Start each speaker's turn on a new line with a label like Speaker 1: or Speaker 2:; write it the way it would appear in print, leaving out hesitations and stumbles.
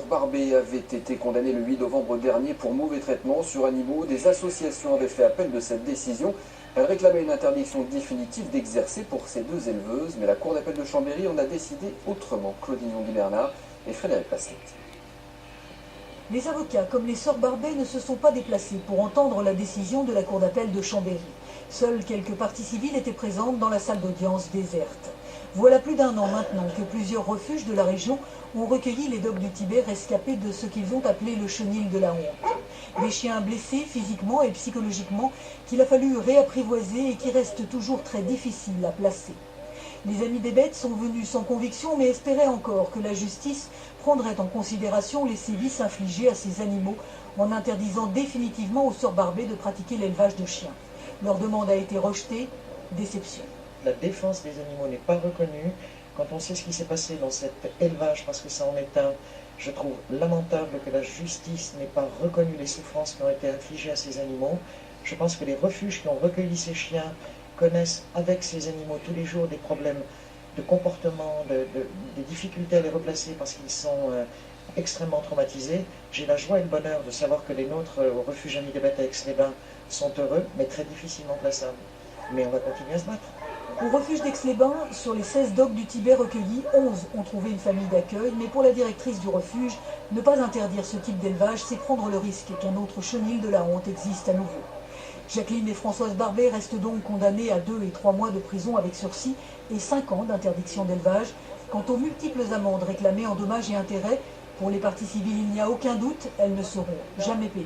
Speaker 1: Barbet avait été condamné le 8 novembre dernier pour mauvais traitement sur animaux. Des associations avaient fait appel de cette décision. Elles réclamaient une interdiction définitive d'exercer pour ces deux éleveuses, mais la Cour d'appel de Chambéry en a décidé autrement. Claudine Yongui-Bernard et Frédéric Pasquet.
Speaker 2: Les avocats, comme les sœurs Barbet, ne se sont pas déplacés pour entendre la décision de la Cour d'appel de Chambéry. Seules quelques parties civiles étaient présentes dans la salle d'audience déserte. Voilà plus d'un an maintenant que plusieurs refuges de la région ont recueilli les dogs du Tibet rescapés de ce qu'ils ont appelé le chenil de la honte. Des chiens blessés physiquement et psychologiquement qu'il a fallu réapprivoiser et qui restent toujours très difficiles à placer. Les amis des bêtes sont venus sans conviction mais espéraient encore que la justice prendrait en considération les sévices infligés à ces animaux en interdisant définitivement aux sœurs Barbet de pratiquer l'élevage de chiens. Leur demande a été rejetée. Déception.
Speaker 3: La défense des animaux n'est pas reconnue. Quand on sait ce qui s'est passé dans cet élevage, parce que ça en est un, je trouve lamentable que la justice n'ait pas reconnu les souffrances qui ont été infligées à ces animaux. Je pense que les refuges qui ont recueilli ces chiens connaissent avec ces animaux tous les jours des problèmes de comportement, des difficultés à les replacer parce qu'ils sont extrêmement traumatisés. J'ai la joie et le bonheur de savoir que les nôtres au refuge Amis des Bêtes à Aix-les-Bains sont heureux, mais très difficilement plaçables. Mais on va continuer à se battre.
Speaker 2: Au refuge d'Aix-les-Bains, sur les 16 dogs du Tibet recueillis, 11 ont trouvé une famille d'accueil, mais pour la directrice du refuge, ne pas interdire ce type d'élevage, c'est prendre le risque qu'un autre chenil de la honte existe à nouveau. Jacqueline et Françoise Barbet restent donc condamnées à 2 et 3 mois de prison avec sursis et 5 ans d'interdiction d'élevage. Quant aux multiples amendes réclamées en dommages et intérêts, pour les parties civiles, il n'y a aucun doute, elles ne seront jamais payées.